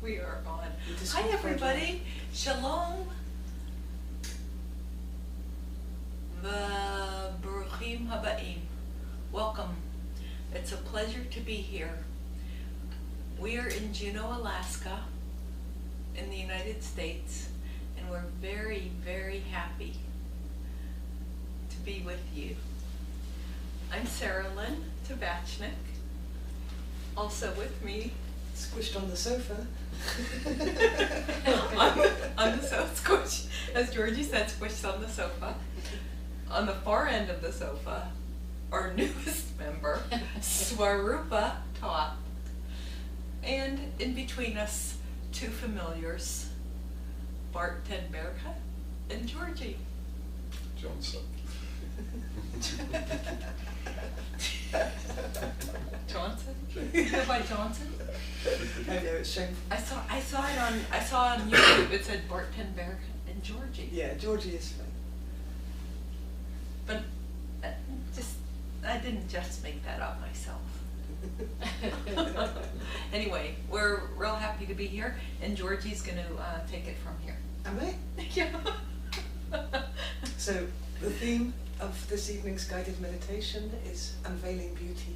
We are on. Hi everybody. Shalom. Baruchim habaim. Welcome. It's a pleasure to be here. We are in Juneau, Alaska, in the United States, and we're very, very happy to be with you. I'm Sarah Lynn Tabachnik. Also with me, squished on the sofa. on the sofa, squished, as Georgie said, squished on the sofa. On the far end of the sofa, our newest member, Swarupa Top. And in between us, two familiars, Bart Tenberga and Georgie. Johnson. Johnson? You go by Johnson? I know, it's shameful. I saw on YouTube it said Bart Tenberga and Georgie. Yeah, Georgie is fine. But I didn't just make that up myself. Anyway, we're real happy to be here, and Georgie's going to take it from here. Am I? Yeah. So, the theme of this evening's guided meditation is Unveiling Beauty.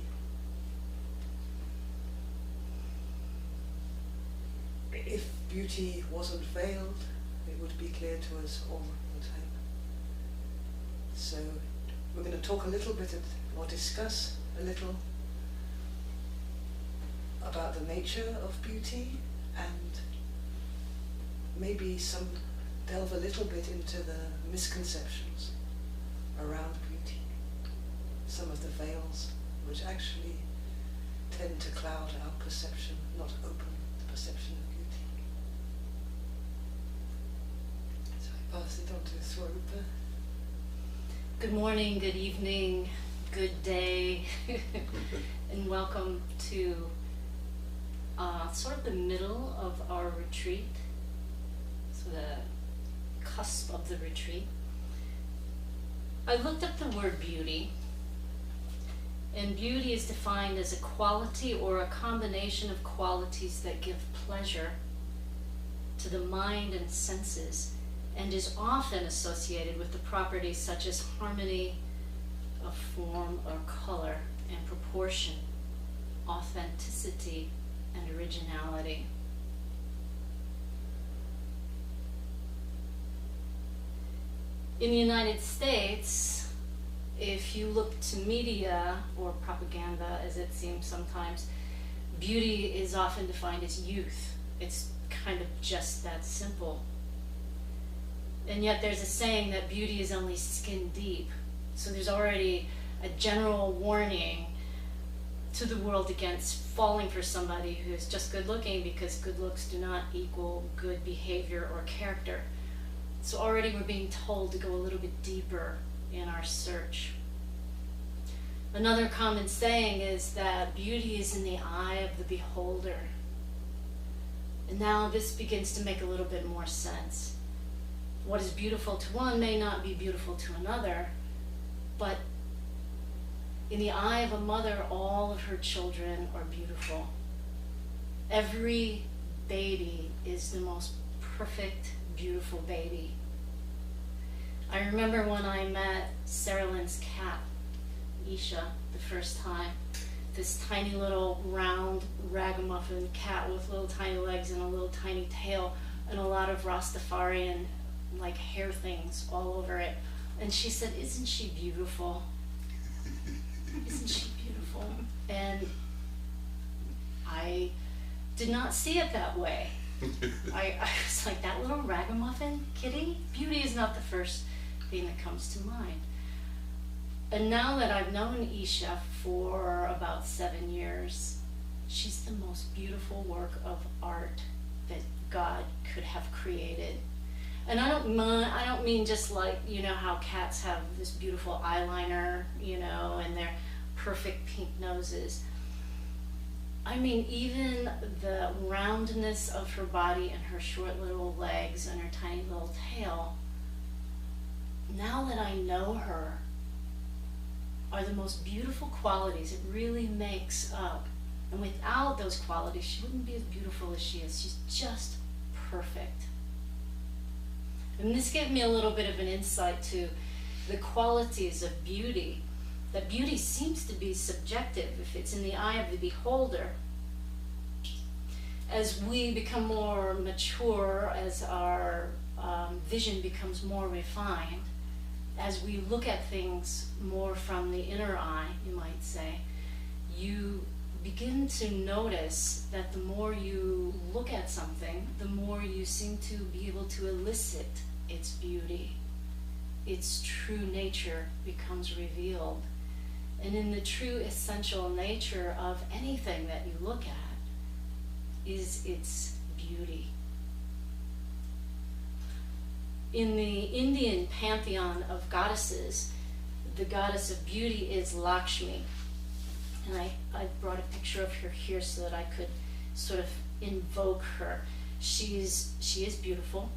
If beauty wasn't veiled, it would be clear to us all the time. So, we're going to talk a little bit or discuss a little about the nature of beauty, and maybe delve a little bit into the misconceptions around beauty, some of the veils which actually tend to cloud our perception, not open the perception of beauty. So I pass it on to Swarupa. Good morning, good evening, good day, and welcome to sort of the middle of our retreat, so the cusp of the retreat. I looked up the word beauty, and beauty is defined as a quality or a combination of qualities that give pleasure to the mind and senses, and is often associated with the properties such as harmony of form or color and proportion, authenticity and originality. In the United States, if you look to media or propaganda, as it seems sometimes, beauty is often defined as youth. It's kind of just that simple. And yet there's a saying that beauty is only skin deep. So there's already a general warning to the world against falling for somebody who is just good looking, because good looks do not equal good behavior or character. So already we're being told to go a little bit deeper in our search. Another common saying is that beauty is in the eye of the beholder. And now this begins to make a little bit more sense. What is beautiful to one may not be beautiful to another, but in the eye of a mother, all of her children are beautiful. Every baby is the most perfect, beautiful baby. I remember when I met Sarah Lynn's cat, Isha, the first time. This tiny little round ragamuffin cat with little tiny legs and a little tiny tail and a lot of Rastafarian like hair things all over it. And she said, "Isn't she beautiful? Isn't she beautiful?" And I did not see it that way. I was like, that little ragamuffin kitty? Beauty is not the first thing that comes to mind. And now that I've known Isha for about 7 years, she's the most beautiful work of art that God could have created. And I don't mean just like, you know, how cats have this beautiful eyeliner, you know, and their perfect pink noses. I mean, even the roundness of her body and her short little legs and her tiny little tail, now that I know her, are the most beautiful qualities. It really makes up And without those qualities, she wouldn't be as beautiful as she is. She's just perfect. And this gave me a little bit of an insight to the qualities of beauty. That beauty seems to be subjective if it's in the eye of the beholder. As we become more mature, as our vision becomes more refined, as we look at things more from the inner eye, you might say, you begin to notice that the more you look at something, the more you seem to be able to elicit its beauty. Its true nature becomes revealed. And in the true essential nature of anything that you look at is its beauty. In the Indian pantheon of goddesses, the goddess of beauty is Lakshmi. And I brought a picture of her here so that I could sort of invoke her. She is beautiful.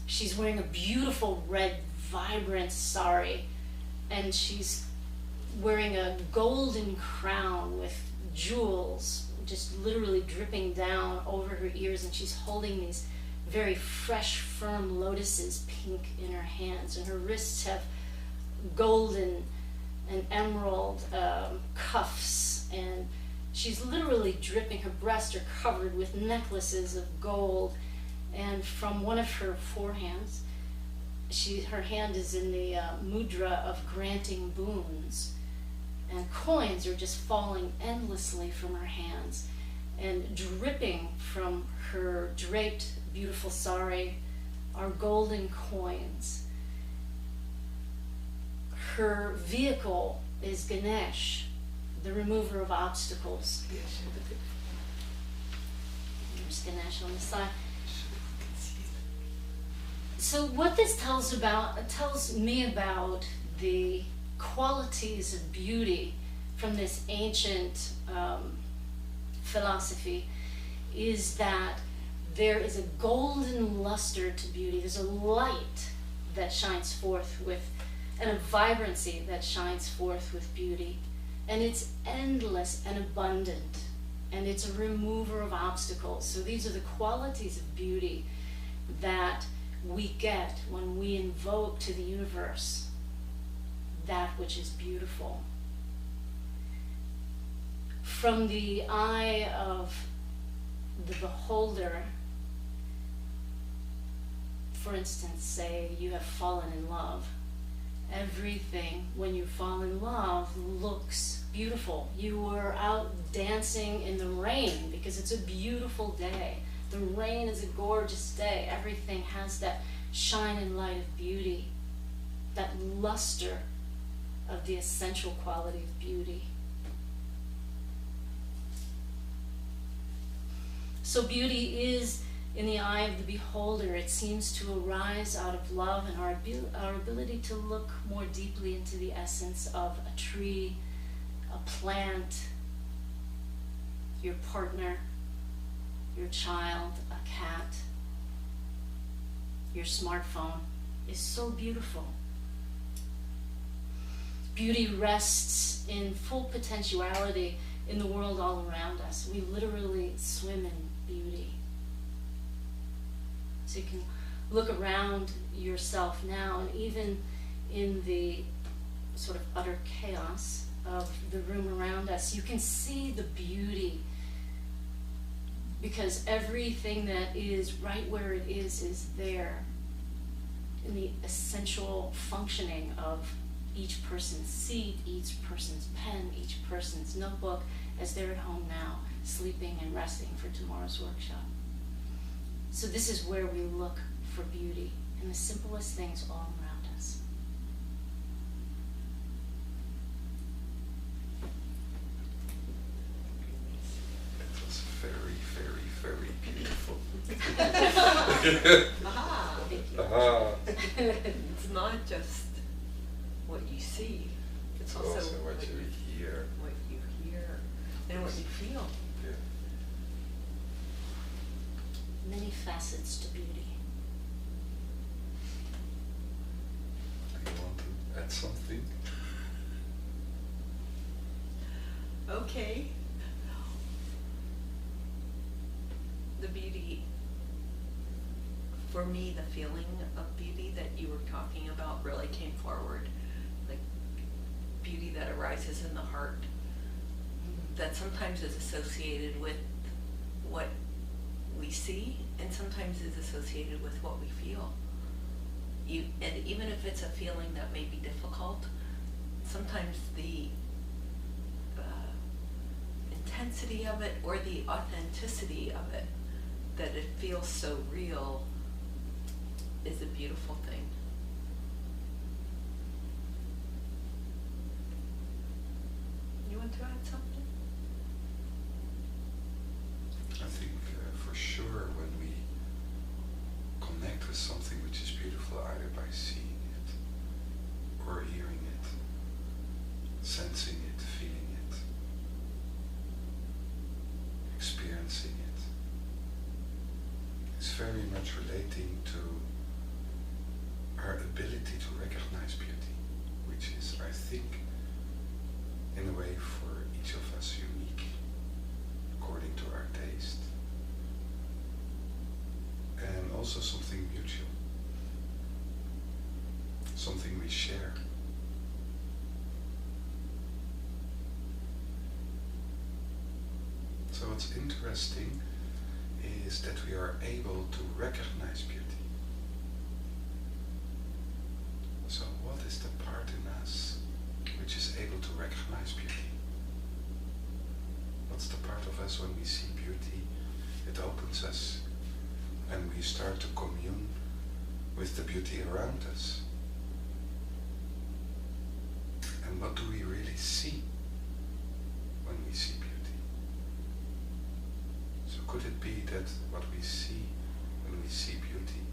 She's wearing a beautiful red, vibrant sari, and she's wearing a golden crown with jewels just literally dripping down over her ears, and she's holding these very fresh, firm lotuses, pink, in her hands, and her wrists have golden and emerald cuffs, and she's literally dripping. Her breasts are covered with necklaces of gold, and from one of her forehands, her hand is in the mudra of granting boons, and coins are just falling endlessly from her hands, and dripping from her draped beautiful sari are golden coins. Her vehicle is Ganesh, the remover of obstacles. There's Ganesh on the side. So what this tells me about the qualities of beauty from this ancient philosophy is that there is a golden luster to beauty. There's a light that shines forth with, and a vibrancy that shines forth with beauty. And it's endless and abundant, and it's a remover of obstacles. So these are the qualities of beauty that we get when we invoke to the universe that which is beautiful. From the eye of the beholder, for instance, say you have fallen in love. Everything, when you fall in love, looks beautiful. You were out dancing in the rain because it's a beautiful day. The rain is a gorgeous day. Everything has that shine and light of beauty, that luster of the essential quality of beauty. So beauty is in the eye of the beholder. It seems to arise out of love and our ability to look more deeply into the essence of a tree, a plant, your partner, your child, a cat, your smartphone is so beautiful. Beauty rests in full potentiality in the world all around us. We literally swim in beauty. So you can look around yourself now, and even in the sort of utter chaos of the room around us, you can see the beauty, because everything that is right where it is there in the essential functioning of each person's seat, each person's pen, each person's notebook, as they're at home now, sleeping and resting for tomorrow's workshop. So this is where we look for beauty in the simplest things all around us. It was very, very, very beautiful. Aha! Thank you. It's not just what you see, it's also what you hear. what you hear and what you feel. Yeah. Many facets to beauty. Do you want to add something? Okay. the beauty, for me, the feeling of beauty that you were talking about really came forward. Like beauty that arises in the heart, that sometimes is associated with what we see and sometimes is associated with what we feel. And even if it's a feeling that may be difficult, sometimes the intensity of it or the authenticity of it, that it feels so real, is a beautiful thing. You want to add something? I think for sure when we connect with something which is beautiful, either by seeing it or hearing it, sensing it, feeling it, experiencing it, it's very much relating to our ability to recognize beauty, which is, I think, in a way for each of us unique, according to our taste, and also something mutual, something we share. So what's interesting is that we are able to recognize beauty. So what is the part in us which is able to recognize beauty? What's the part of us when we see beauty? It opens us and we start to commune with the beauty around us. And what do we really see when we see beauty? So could it be that what we see when we see beauty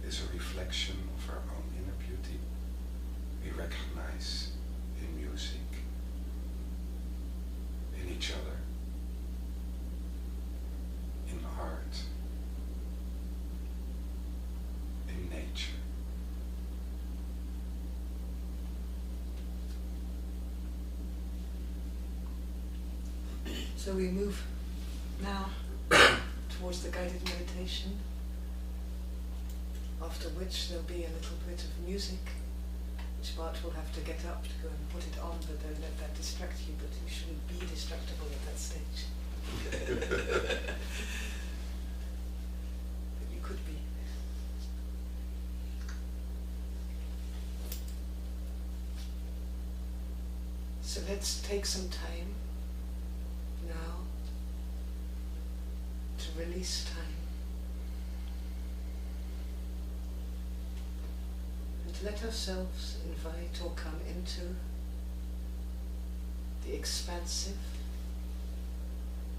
is a reflection of our own inner beauty we recognize in music, in each other, in art, in nature? So we move now towards the guided meditation, after which there'll be a little bit of music, which Bart will have to get up to go and put it on, but don't let that distract you, but you shouldn't be distractible at that stage. But you could be. So let's take some time now to release time and to let ourselves invite or come into the expansive,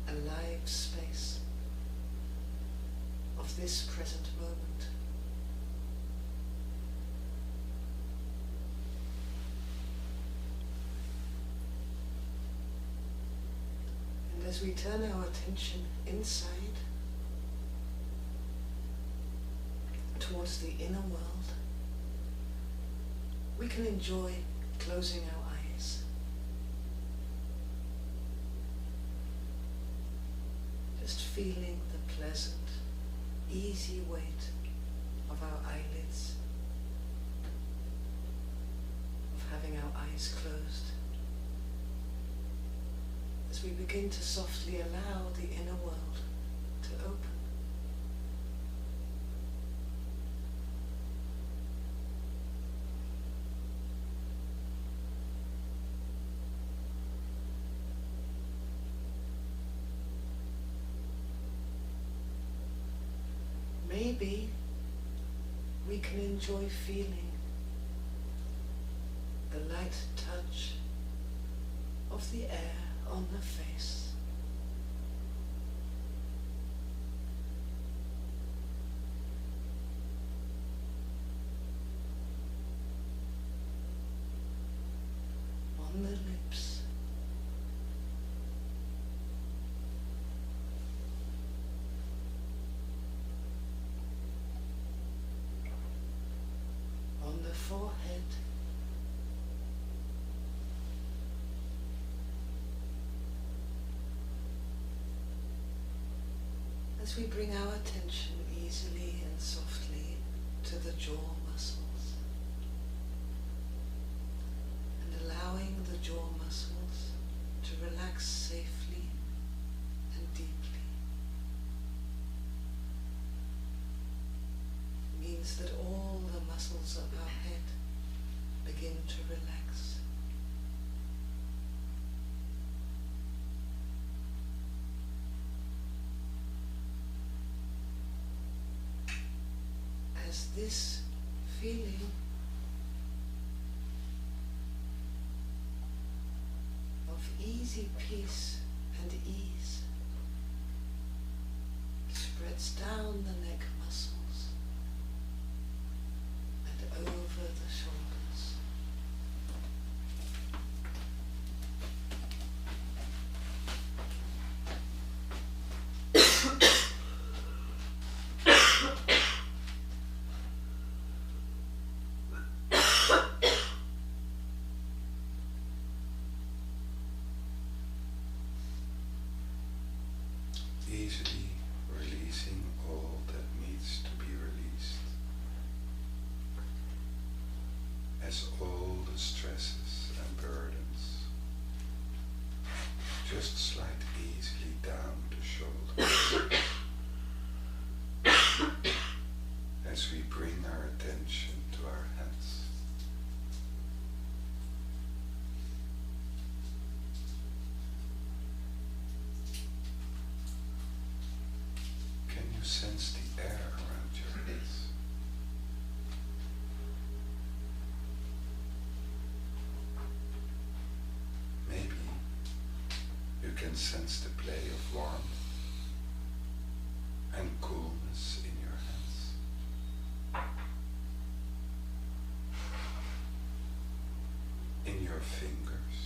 alive space of this present moment. And as we turn our attention inside towards the inner world, we can enjoy closing our eyes. Just feeling the pleasant, easy weight of our eyelids, of having our eyes closed, as we begin to softly allow the inner world to open. Maybe we can enjoy feeling the light touch of the air on the face. On the lips. On the forehead. As we bring our attention easily and softly to the jaw muscles and allowing the jaw muscles to relax safely and deeply, means that all the muscles of our head begin to relax. As this feeling of easy peace and ease spreads down the neck muscles and over the shoulders. Easily releasing all that needs to be released, as all the stresses and burdens just slide easily down the shoulders as we bring our attention to our hands. Can you sense the air around your hands? Maybe you can sense the play of warmth and coolness in your hands, in your fingers,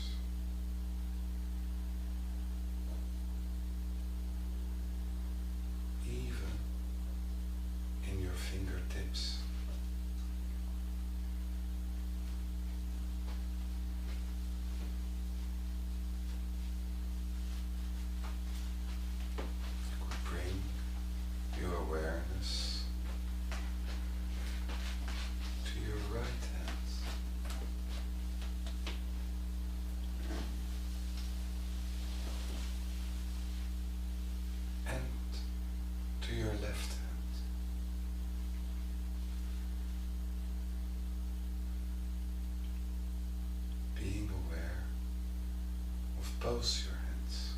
even in your fingertips. Could bring your awareness to your right hand, and to your left hand. Being aware of both your hands.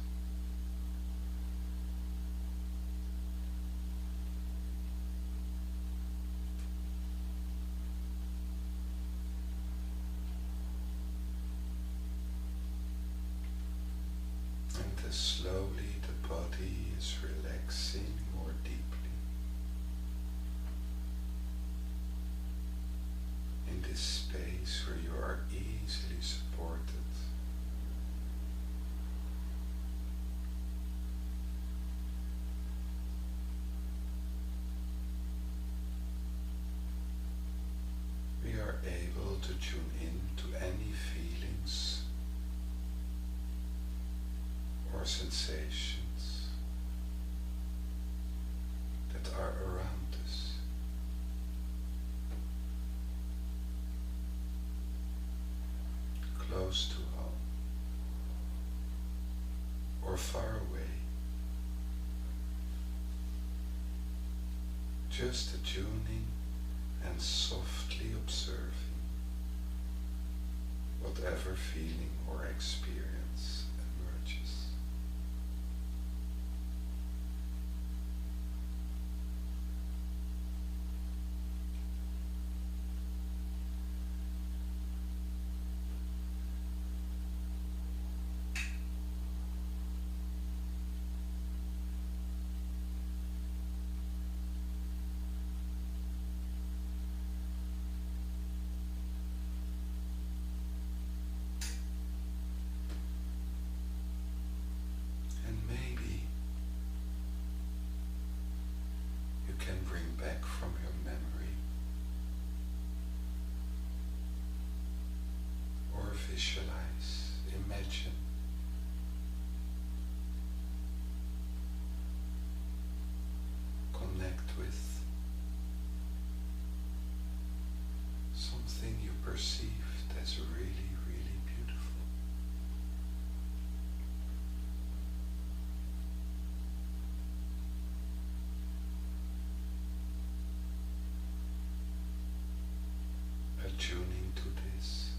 And as slowly the body is relaxing more deeply in this space where you are easily supported, we are able to tune in to any feelings or sensations that are around us. Close to home or far away. Just attuning and softly observing whatever feeling or experience emerges. something you perceive that's really, really beautiful. Attuning to this,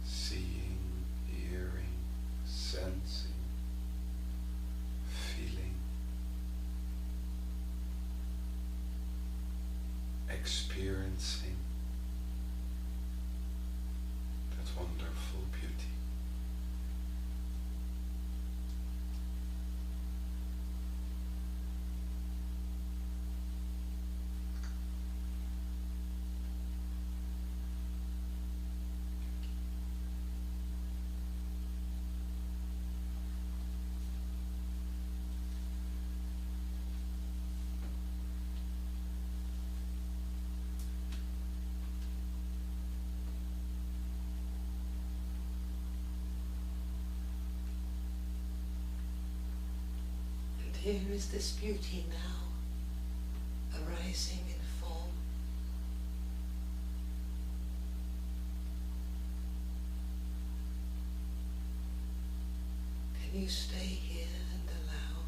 seeing, hearing, sensing, feeling, experiencing that wonderful beauty. And here is this beauty now, arising in form. Can you stay here and allow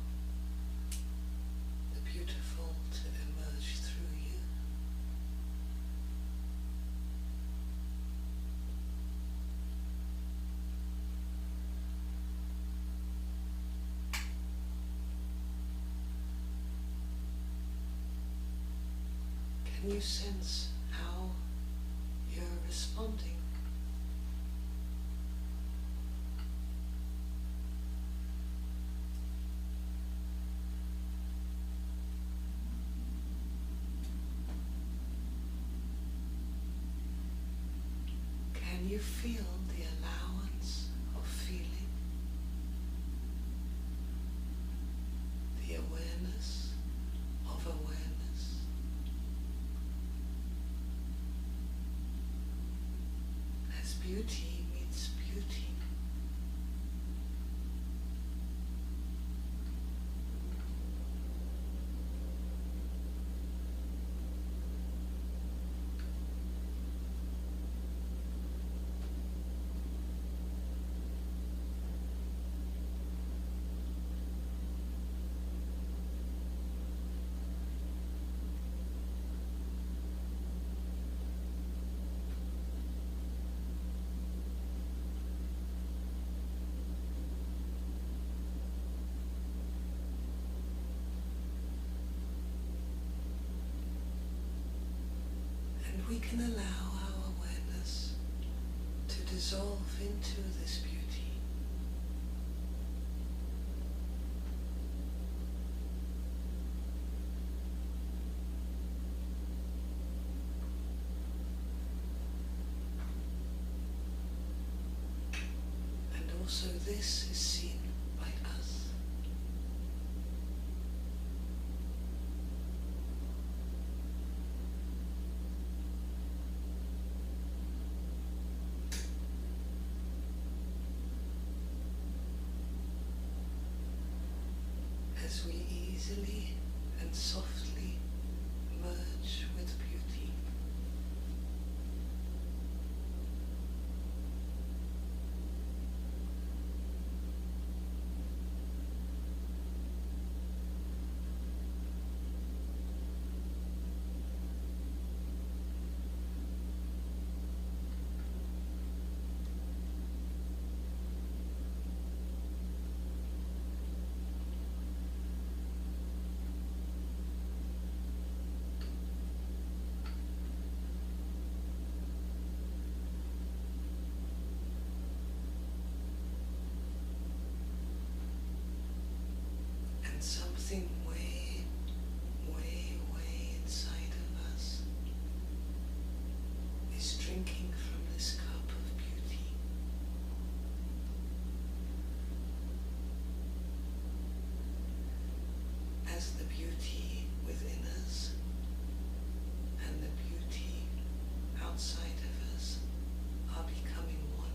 the beautiful to emerge through you? Can you sense how you're responding? Can you feel the allowance of feeling? The awareness of awareness? As beauty meets beauty. And we can allow our awareness to dissolve into this beauty. And also this is seen by us. As we easily and softly merge with beauty. And something way, way, way inside of us is drinking from this cup of beauty. As the beauty within us and the beauty outside of us are becoming one.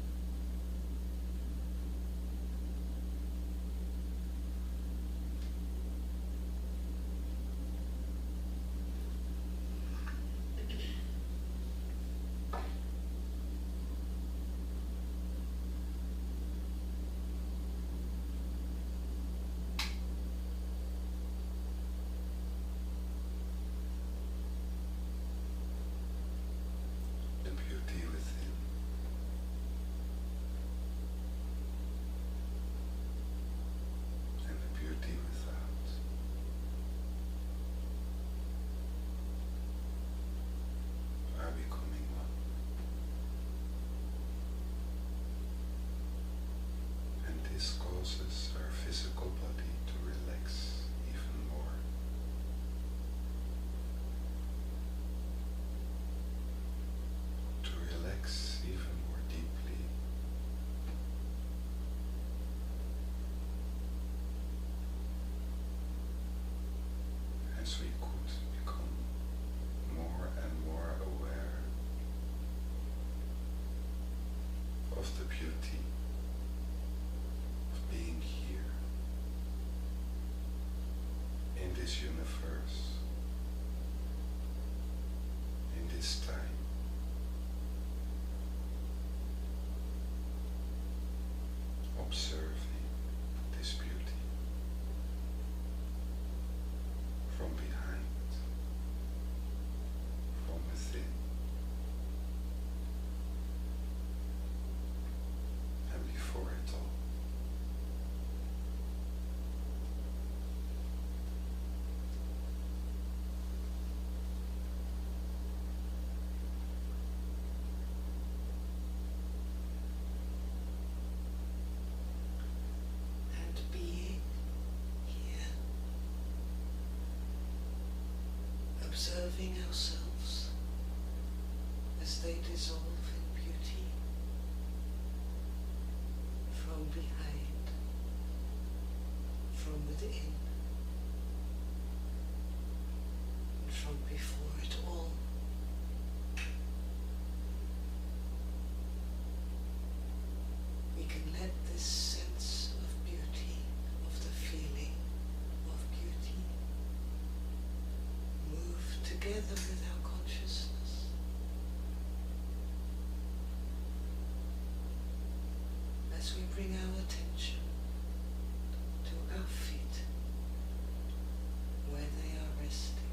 beauty of being here in this universe, in this time. Observing this beauty from behind, from within, and before it all. And being here, observing ourselves as they dissolve in beauty from behind, from within, and from before it all. We can let this sense of beauty, of the feeling of beauty, move together with our consciousness. As we bring our attention to our feet, where they are resting.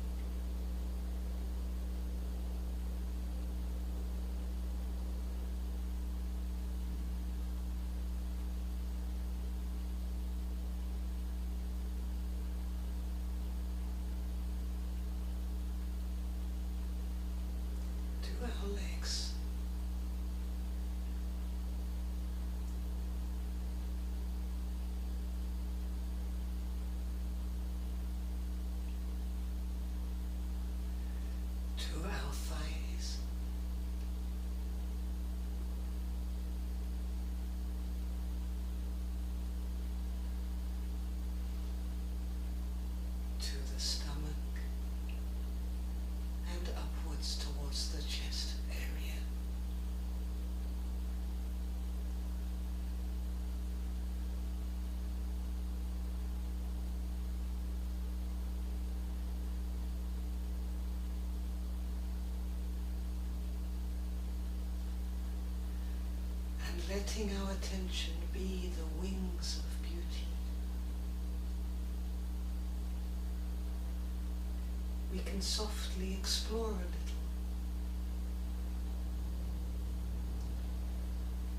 To our legs. To our thighs. To the stomach and upwards towards the chest area. And letting our attention be the wings of beauty. We can softly explore a little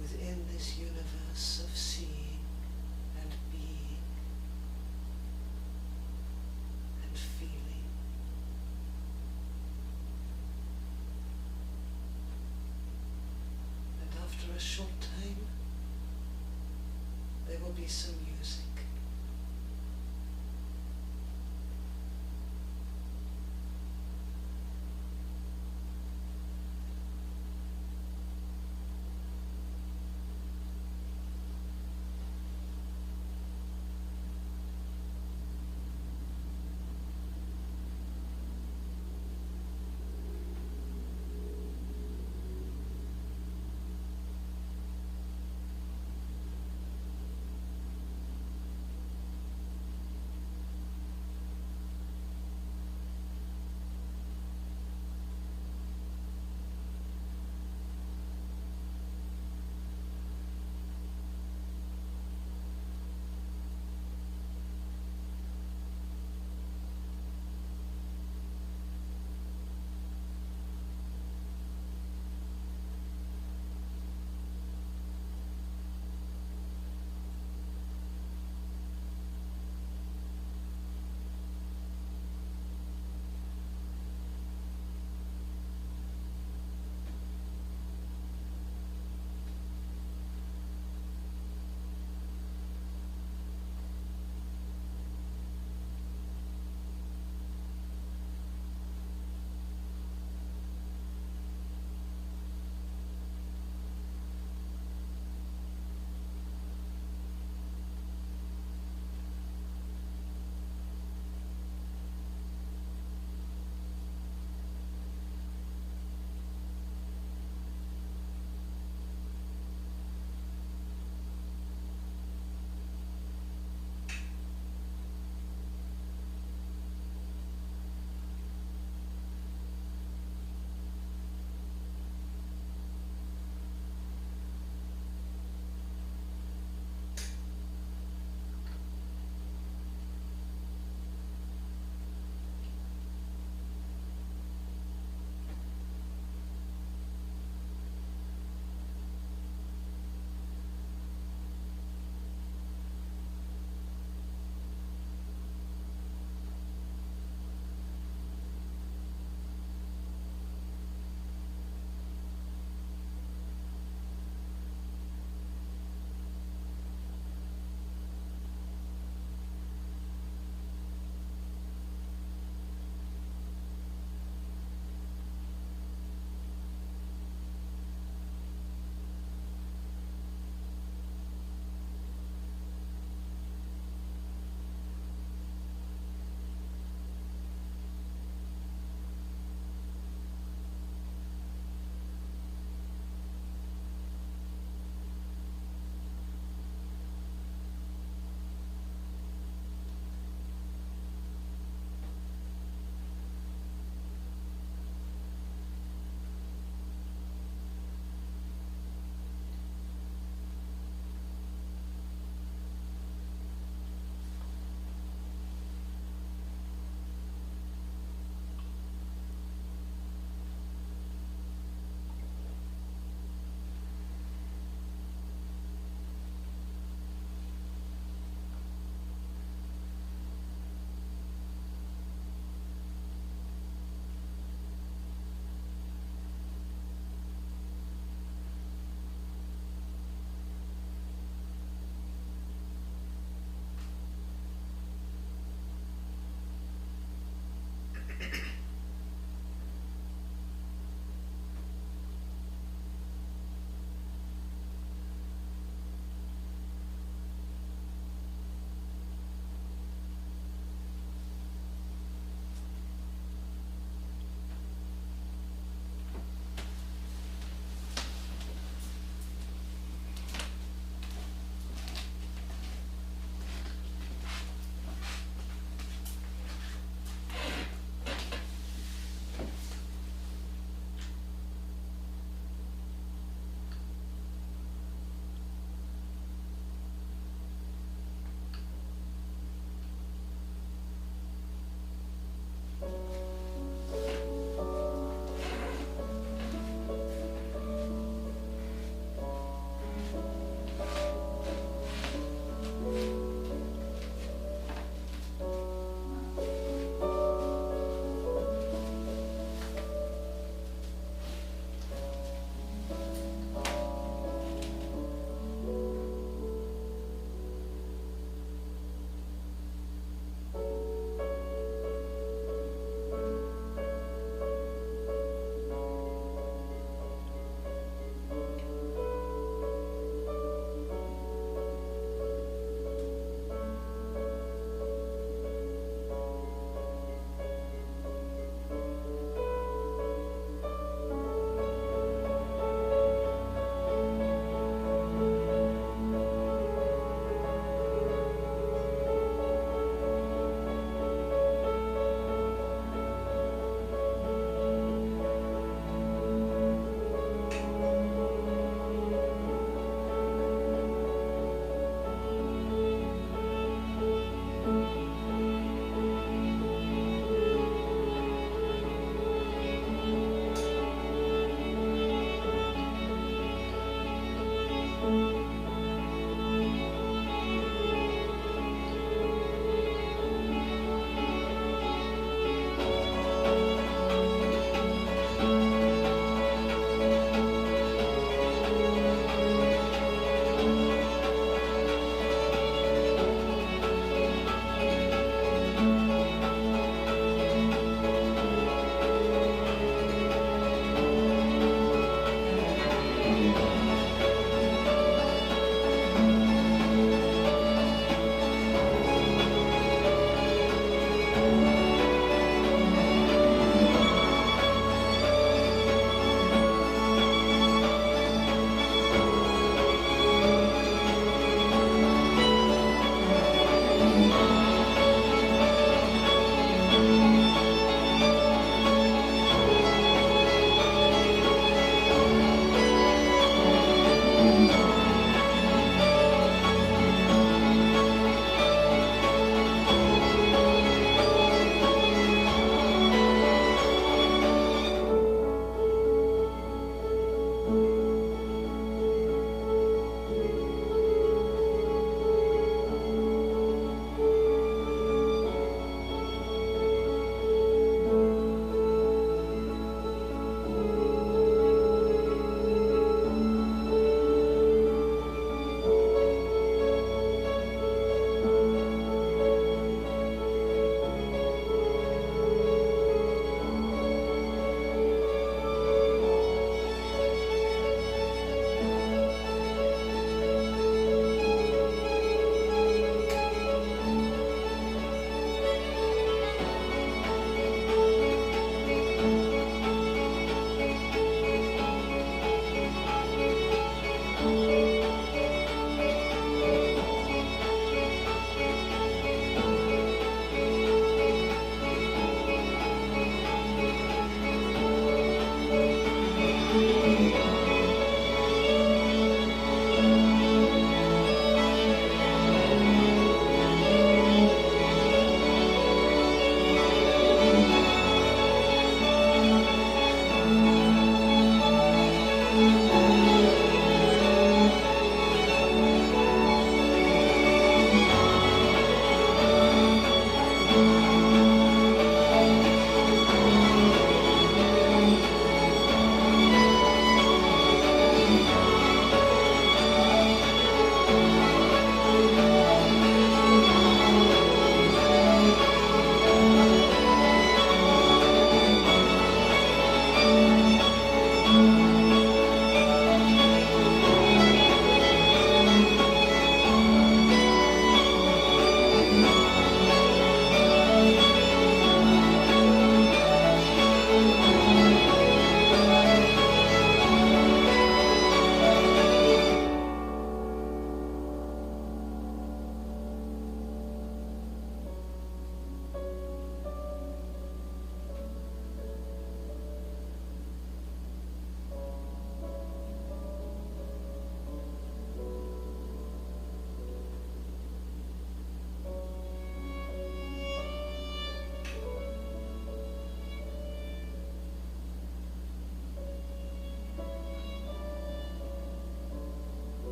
within this universe of seeing and being and feeling. And after a short time, there will be some music.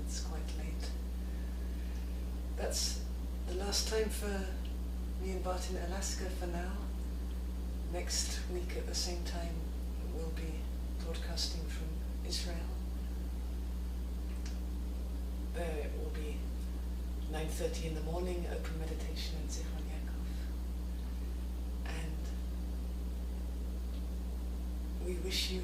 it's quite late. That's the last time for me and Bart in Alaska for now. Next week at the same time we'll be broadcasting from Israel. There it will be 9:30 in the morning, open meditation in Zichron Yaakov. And we wish you